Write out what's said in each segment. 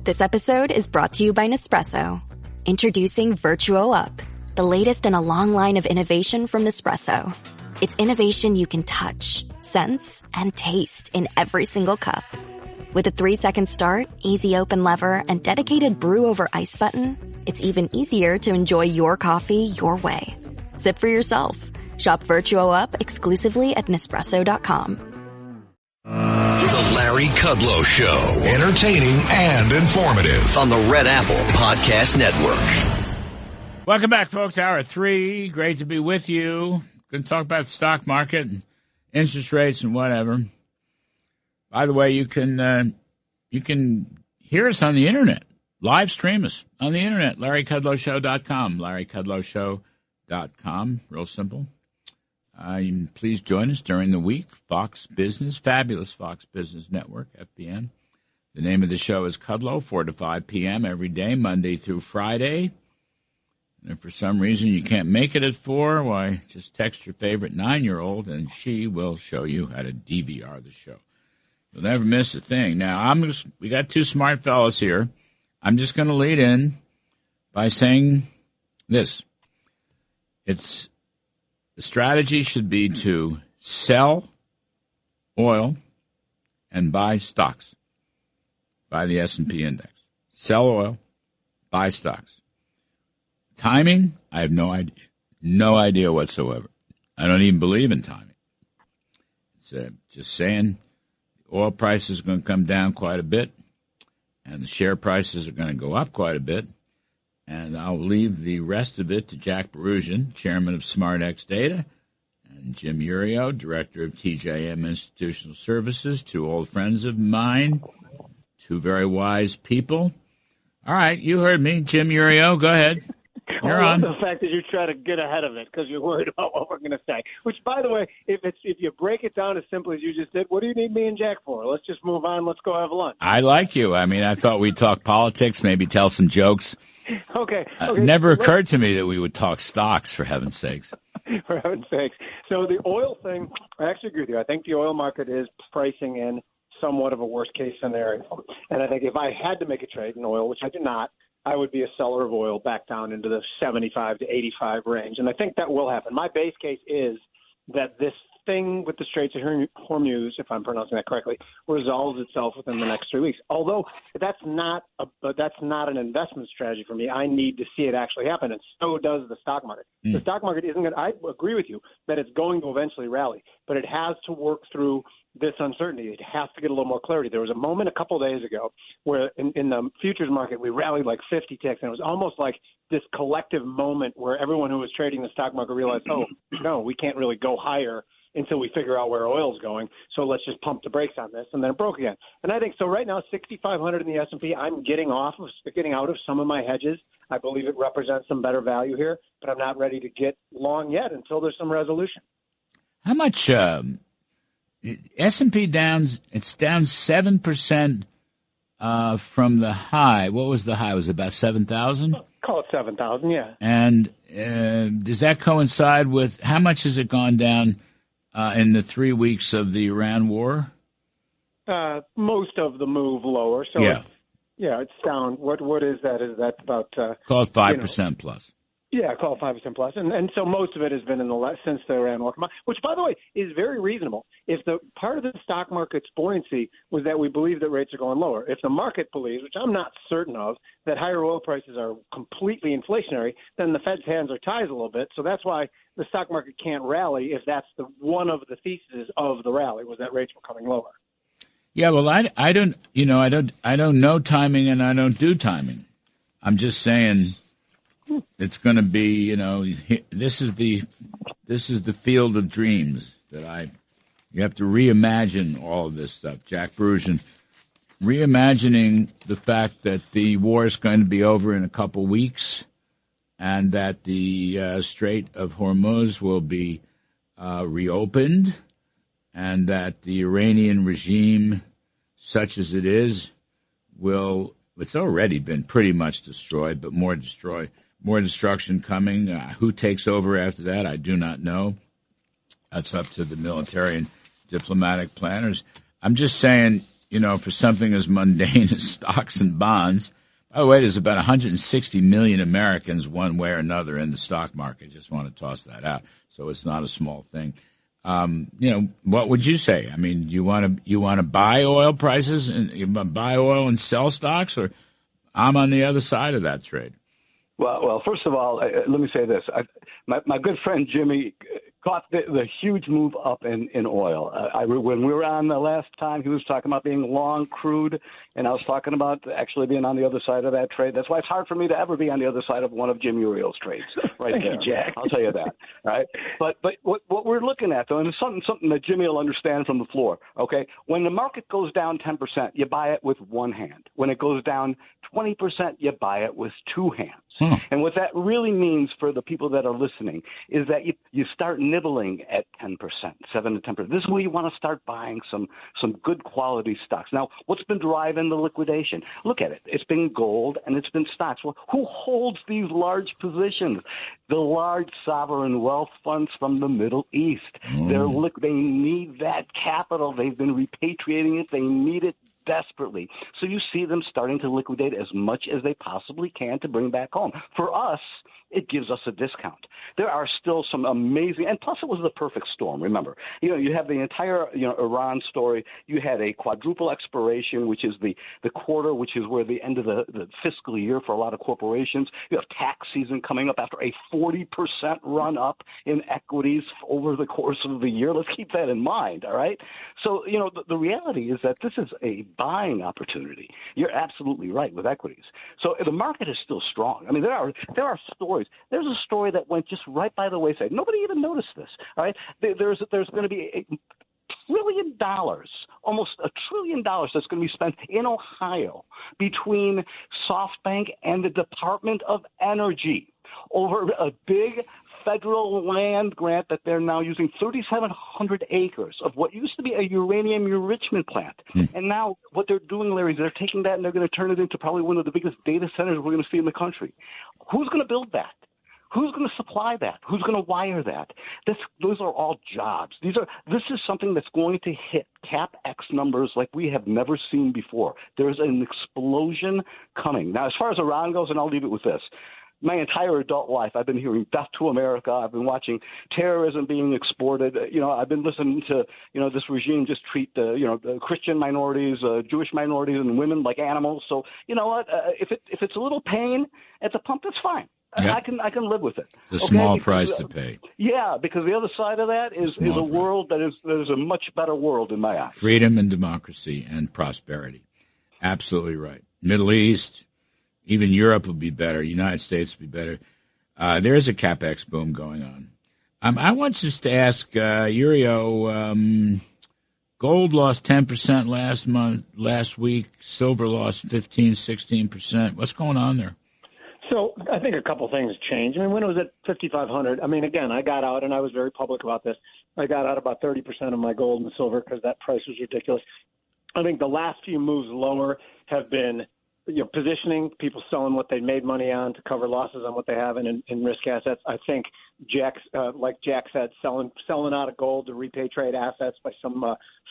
This episode is brought to you by Nespresso. Introducing Virtuo Up, the latest in a long line of innovation from Nespresso. It's innovation you can touch, sense, and taste in every single cup. With a 3-second start, easy open lever, and dedicated brew over ice button, it's even easier to enjoy your coffee your way. Sip for yourself. Shop Virtuo Up exclusively at Nespresso.com. The Larry Kudlow Show. Entertaining and informative on the Red Apple Podcast Network. Welcome back, folks. Hour 3. Great to be with you. Going to talk about the stock market and interest rates and whatever. By the way, you can hear us on the internet. Live stream us on the internet. LarryKudlowShow.com. LarryKudlowShow.com. Real simple. Please join us during the week. Fox Business, fabulous Fox Business Network, FBN. The name of the show is Kudlow, 4 to 5 p.m. every day, Monday through Friday. And if for some reason you can't make it at 4, why, just text your favorite 9-year-old and she will show you how to DVR the show. You'll never miss a thing. Now, we got two smart fellows here. I'm just going to lead in by saying this. The strategy should be to sell oil and buy stocks. Buy the S&P index. Sell oil, buy stocks. Timing, I have no idea. No idea whatsoever. I don't even believe in timing. It's just saying the oil price is going to come down quite a bit, and the share prices are going to go up quite a bit. And I'll leave the rest of it to Jack Bouroudjian, chairman of SmartX Data, and Jim Iuorio, director of TJM Institutional Services, two old friends of mine, two very wise people. All right, you heard me. Jim Iuorio, go ahead. You're on. The fact that you try to get ahead of it because you're worried about what we're going to say. Which, by the way, if you break it down as simply as you just did, what do you need me and Jack for? Let's just move on. Let's go have lunch. I like you. I mean, I thought we'd talk politics, maybe tell some jokes. Okay. It never occurred to me that we would talk stocks, for heaven's sakes. For heaven's sakes. So the oil thing, I actually agree with you. I think the oil market is pricing in somewhat of a worst-case scenario. And I think if I had to make a trade in oil, which I do not, I would be a seller of oil back down into the 75 to 85 range. And I think that will happen. My base case is that this thing with the Straits of Hormuz, if I'm pronouncing that correctly, resolves itself within the next 3 weeks. Although that's not an investment strategy for me. I need to see it actually happen, and so does the stock market. The stock market isn't going to – I agree with you that it's going to eventually rally, but it has to work through this uncertainty. It has to get a little more clarity. There was a moment a couple of days ago where in the futures market we rallied like 50 ticks, and it was almost like this collective moment where everyone who was trading the stock market realized, oh, no, we can't really go higher until we figure out where oil's going, so let's just pump the brakes on this, and then it broke again. And I think so right now, 6,500 in the S&P, I'm getting out of some of my hedges. I believe it represents some better value here, but I'm not ready to get long yet until there's some resolution. How much S&P down? It's down 7% from the high. What was the high? Was it about 7,000? Call it 7,000, yeah. And does that coincide with how much has it gone down in the 3 weeks of the Iran war? Most of the move lower. So yeah. It's down. What is that? Is that about call it 5% plus? Yeah, call it 5% plus, and so most of it has been since the Iran war, which, by the way, is very reasonable. If the part of the stock market's buoyancy was that we believe that rates are going lower, if the market believes, which I'm not certain of, that higher oil prices are completely inflationary, then the Fed's hands are tied a little bit. So that's why the stock market can't rally if that's one of the theses of the rally was that rates were coming lower. Yeah, well, I don't know timing, and I don't do timing. I'm just saying. It's going to be, this is the field of dreams that you have to reimagine all of this stuff. Jack Bouroudjian, reimagining the fact that the war is going to be over in a couple weeks and that the Strait of Hormuz will be reopened and that the Iranian regime, such as it is, it's already been pretty much destroyed, but more destruction coming. Who takes over after that, I do not know. That's up to the military and diplomatic planners. I'm just saying, for something as mundane as stocks and bonds. By the way, there's about 160 million Americans one way or another in the stock market. Just want to toss that out. So it's not a small thing. What would you say? I mean, you want to buy oil prices and you buy oil and sell stocks, or I'm on the other side of that trade? Well, first of all, let me say this. My good friend Jimmy caught the huge move up in oil. When we were on the last time, he was talking about being long crude, and I was talking about actually being on the other side of that trade. That's why it's hard for me to ever be on the other side of one of Jim Iuorio's trades. Right Thank there, you, Jack. I'll tell you that. Right? But what we're looking at, though, and it's something that Jimmy will understand from the floor, okay? When the market goes down 10%, you buy it with one hand. When it goes down 20%, you buy it with two hands. And what that really means for the people that are listening is that you start nibbling at 10%, 7 to 10%. This is where you want to start buying some good quality stocks. Now, what's been driving the liquidation? Look at it. It's been gold and it's been stocks. Well, who holds these large positions? The large sovereign wealth funds from the Middle East. They need that capital. They've been repatriating it. They need it desperately. So you see them starting to liquidate as much as they possibly can to bring back home. For us, it gives us a discount. There are still some amazing, and plus it was the perfect storm. Remember, you have the entire Iran story. You had a quadruple expiration, which is the quarter, which is where the end of the fiscal year for a lot of corporations. You have tax season coming up after a 40% run up in equities over the course of the year. Let's keep that in mind. All right. So the reality is that this is a buying opportunity. You're absolutely right with equities. So the market is still strong. I mean, there are stories. There's a story that went just right by the wayside. Nobody even noticed this. All right, there's going to be $1 trillion, almost $1 trillion that's going to be spent in Ohio between SoftBank and the Department of Energy over a big federal land grant that they're now using 3,700 acres of what used to be a uranium enrichment plant. And now what they're doing, Larry, is they're taking that and they're going to turn it into probably one of the biggest data centers we're going to see in the country. Who's going to build that? Who's going to supply that? Who's going to wire that? Those are all jobs. This is something that's going to hit CapEx numbers like we have never seen before. There's an explosion coming. Now, as far as Iran goes, and I'll leave it with this. My entire adult life, I've been hearing death to America. I've been watching terrorism being exported. I've been listening to, this regime just treat the Christian minorities, Jewish minorities, and women like animals. So, you know what? If it's a little pain at the pump, that's fine. Yep. I can live with it. It's a small price to pay. Yeah, because the other side of that is a world that is a much better world in my eyes. Freedom and democracy and prosperity. Absolutely right. Middle East, even Europe will be better. United States will be better. There is a CapEx boom going on. I want just to ask Iuorio, gold lost 10% last week. Silver lost 16%. What's going on there? So I think a couple things changed. I mean, when it was at 5,500, again, I got out, and I was very public about this. I got out about 30% of my gold and silver because that price was ridiculous. I think the last few moves lower have been positioning, people selling what they made money on to cover losses on what they have in risk assets. I think like Jack said, selling out of gold to repatriate assets by some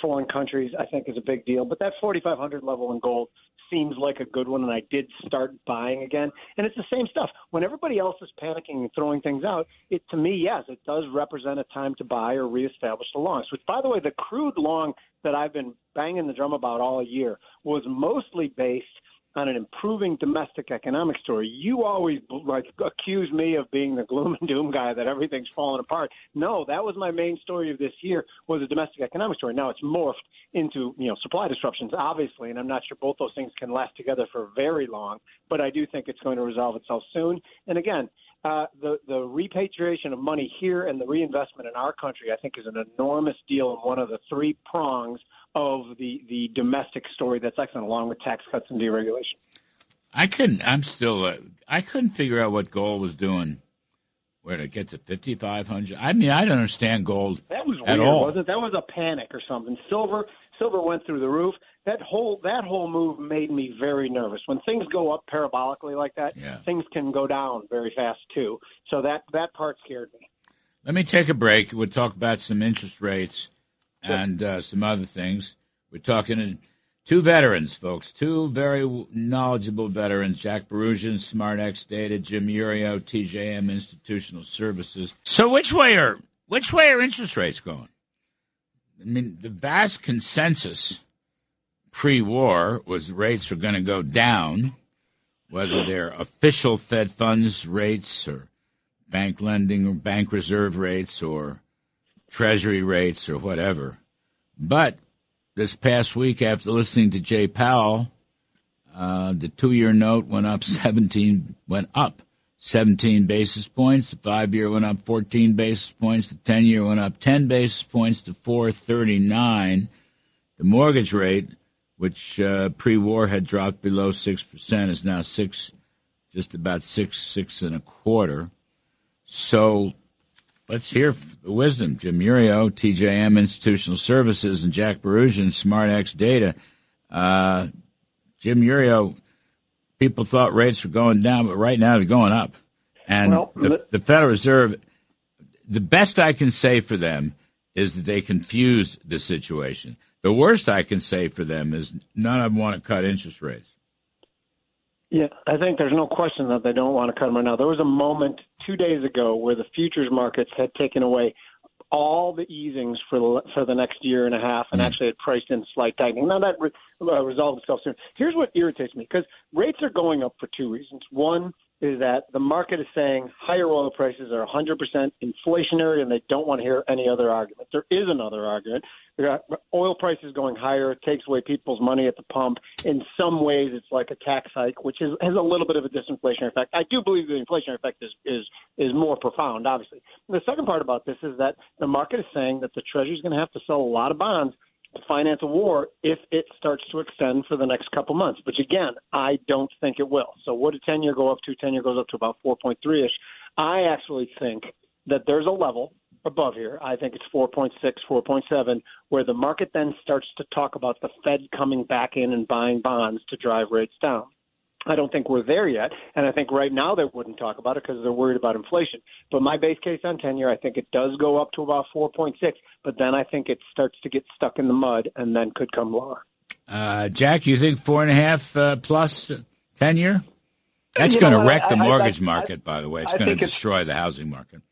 foreign countries, I think is a big deal. But that 4,500 level in gold seems like a good one, and I did start buying again. And it's the same stuff. When everybody else is panicking and throwing things out, to me, yes, it does represent a time to buy or reestablish the longs, which, by the way, the crude long that I've been banging the drum about all year was mostly based on an improving domestic economic story. You always accuse me of being the gloom and doom guy, that everything's falling apart. No, that was my main story of this year, was a domestic economic story. Now it's morphed into supply disruptions, obviously, and I'm not sure both those things can last together for very long, but I do think it's going to resolve itself soon. And again, the repatriation of money here and the reinvestment in our country, I think, is an enormous deal and one of the three prongs of the domestic story that's excellent, along with tax cuts and deregulation. I couldn't figure out what gold was doing. Where to get to 5,500? I don't understand gold. That was at weird, all. Wasn't it? That was a panic or something. Silver went through the roof. That whole move made me very nervous. When things go up parabolically like that, things can go down very fast too. So that part scared me. Let me take a break. We'll talk about some interest rates and some other things. We're talking Two veterans, folks, two very knowledgeable veterans, Jack Bouroudjian, SmartX Data, Jim Iuorio, TJM Institutional Services. So which way are interest rates going? I mean, the vast consensus pre-war was rates are going to go down, whether they're official Fed funds rates or bank lending or bank reserve rates or treasury rates or whatever. But this past week, after listening to Jay Powell, the 2-year note went up 17 basis points. The 5-year went up 14 basis points. The 10-year went up 10 basis points to 4.39. The mortgage rate, which pre-war had dropped below 6%, is now just about 6 and a quarter. So let's hear the wisdom. Jim Iuorio, TJM Institutional Services, and Jack Bouroudjian, SmartX Data. Jim Iuorio, people thought rates were going down, but right now they're going up. And the Federal Reserve, the best I can say for them is that they confused the situation. The worst I can say for them is none of them want to cut interest rates. Yeah, I think there's no question that they don't want to cut them right now. There was a moment 2 days ago where the futures markets had taken away all the easings for the next year and a half and actually had priced in slight tightening. Now that resolved itself soon. Here's what irritates me, because rates are going up for two reasons. One is that the market is saying higher oil prices are 100% inflationary and they don't want to hear any other argument. There is another argument. Oil prices going higher takes away people's money at the pump. In some ways, it's like a tax hike, which has a little bit of a disinflationary effect. I do believe the inflationary effect is more profound, obviously. The second part about this is that the market is saying that the Treasury is going to have to sell a lot of bonds to finance a war if it starts to extend for the next couple months, which, again, I don't think it will. So what did 10-year go up to? 10-year goes up to about 4.3-ish. I actually think that there's a level above here. I think it's 4.6, 4.7, where the market then starts to talk about the Fed coming back in and buying bonds to drive rates down. I don't think we're there yet, and I think right now they wouldn't talk about it because they're worried about inflation. But my base case on 10-year, I think it does go up to about 4.6, but then I think it starts to get stuck in the mud and then could come lower. Jack, you think 4.5 plus 10-year? That's going to wreck the mortgage market, by the way. It's going to destroy the housing market.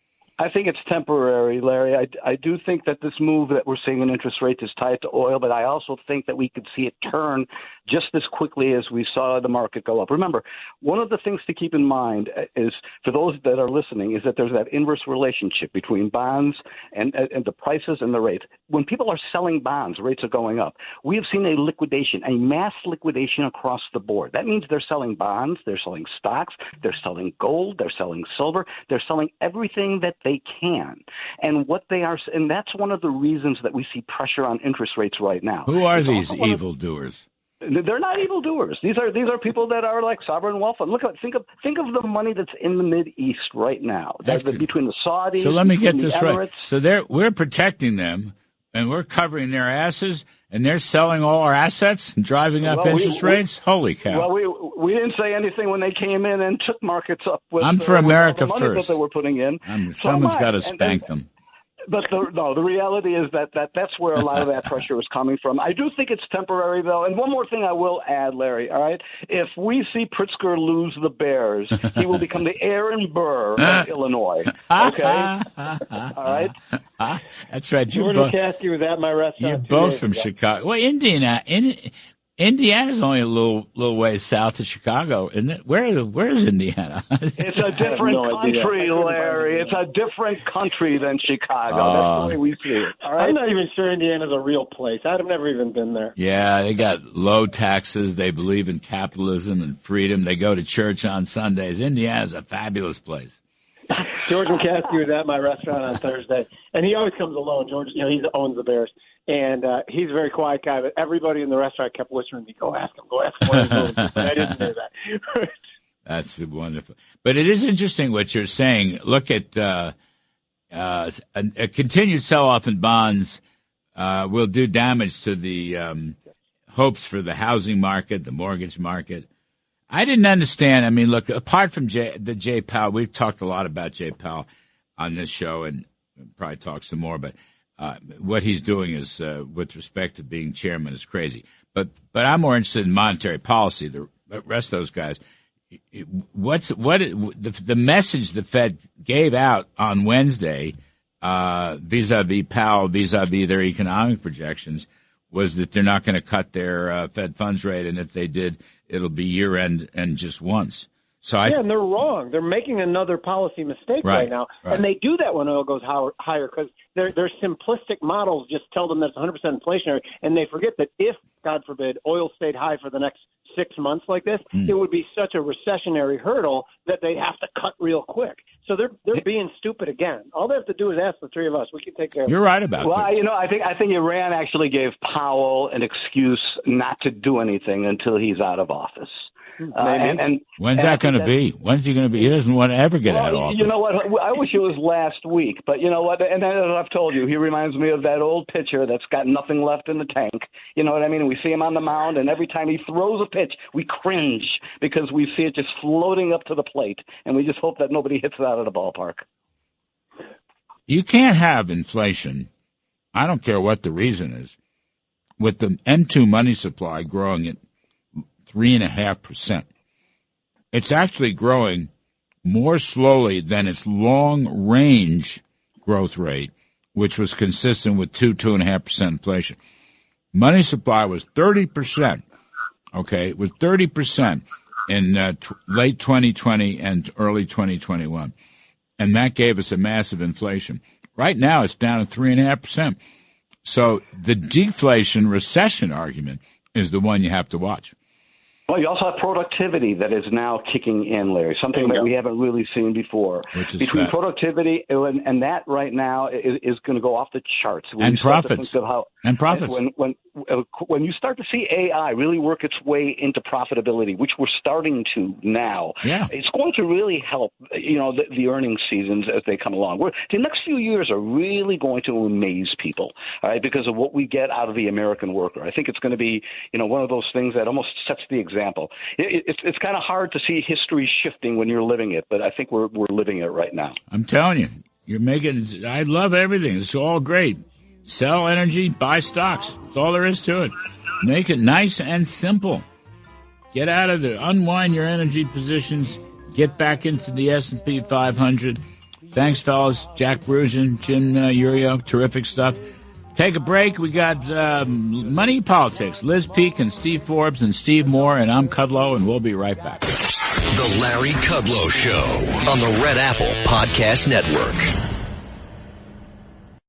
I think it's temporary, Larry. I do think that this move that we're seeing in interest rates is tied to oil, but I also think that we could see it turn just as quickly as we saw the market go up. Remember, one of the things to keep in mind is, for those that are listening, is that there's that inverse relationship between bonds and the prices and the rates. When people are selling bonds, rates are going up. We have seen a liquidation, a mass liquidation across the board. That means they're selling bonds, they're selling stocks, they're selling gold, they're selling silver, they're selling everything that they can. And what they are, and that's one of the reasons that we see pressure on interest rates right now. Who are these evildoers? They're not evildoers. These are people that are like sovereign wealth fund. Think of the money that's in the Mideast right now. Between the Saudis. So let me get this right. So we're protecting them, and we're covering their asses, and they're selling all our assets and driving up interest rates? Holy cow. Well, we didn't say anything when they came in and took markets up with I'm for America the money first. that they were putting in. Someone's got to spank them. But the reality is that's where a lot of that pressure is coming from. I do think it's temporary, though. And one more thing I will add, Larry, all right? If we see Pritzker lose the Bears, he will become the Aaron Burr of Illinois. Okay? All right? That's right. Jordan Caskey was at my restaurant. You're both from Chicago. Well, Indiana's only a little ways south of Chicago, isn't it? Where is Indiana? It's a different country, Larry. It's a different country than Chicago. That's the way we see it. All right? I'm not even sure Indiana's a real place. I've never even been there. Yeah, they got low taxes. They believe in capitalism and freedom. They go to church on Sundays. Indiana's a fabulous place. George McCaskey was at my restaurant on Thursday, and he always comes alone. George, he owns the Bears, and he's a very quiet guy. But everybody in the restaurant kept whispering to me, "Go ask him, go ask him what he's doing." But I didn't do that. That's wonderful. But it is interesting what you're saying. Look at a continued sell-off in bonds will do damage to the hopes for the housing market, the mortgage market. I didn't understand. I mean, look, apart from Jay Powell, we've talked a lot about Jay Powell on this show and probably talk some more, but what he's doing is, with respect to being chairman, is crazy. But I'm more interested in monetary policy. The rest of those guys. The message the Fed gave out on Wednesday, vis-a-vis Powell, vis-a-vis their economic projections, was that they're not going to cut their Fed funds rate, and if they did, it'll be year-end and just once. So and they're wrong. They're making another policy mistake right now, and they do that when oil goes higher because their simplistic models just tell them that it's 100% inflationary, and they forget that if, God forbid, oil stayed high for the next 6 months like this, it would be such a recessionary hurdle that they have to cut real quick. So they're being stupid again. All they have to do is ask the three of us. We can take care of it. You're right about that. Well, I think Iran actually gave Powell an excuse not to do anything until he's out of office. When's that going to be? When's he going to be? He doesn't want to ever get out of office. You know what? I wish it was last week, but you know what? And as I've told you, he reminds me of that old pitcher that's got nothing left in the tank. You know what I mean? We see him on the mound, and every time he throws a pitch, we cringe because we see it just floating up to the plate, and we just hope that nobody hits it out of the ballpark. You can't have inflation. I don't care what the reason is. With the M2 money supply growing at 3.5%. It's actually growing more slowly than its long-range growth rate, which was consistent with 2.5% inflation. Money supply was 30%. Okay, it was 30% in late 2020 and early 2021, and that gave us a massive inflation. Right now, it's down to 3.5%. So the deflation recession argument is the one you have to watch. Well, you also have productivity that is now kicking in, Larry, something that we haven't really seen before. Between productivity and that right now is going to go off the charts. And profits. And profits. When you start to see AI really work its way into profitability, which we're starting to now, it's going to really help, the earnings seasons as they come along. The next few years are really going to amaze people, all right, because of what we get out of the American worker. I think it's going to be, one of those things that almost sets the example. It's kind of hard to see history shifting when you're living it, but I think we're living it right now. I'm telling you, I love everything. It's all great. Sell energy, buy stocks. That's all there is to it. Make it nice and simple. Get out of unwind your energy positions. Get back into the S&P 500. Thanks, fellas. Jack Bouroudjian, Jim Iuorio, terrific stuff. Take a break. We got Money Politics. Liz Peek and Steve Forbes and Steve Moore, and I'm Kudlow, and we'll be right back. The Larry Kudlow Show on the Red Apple Podcast Network.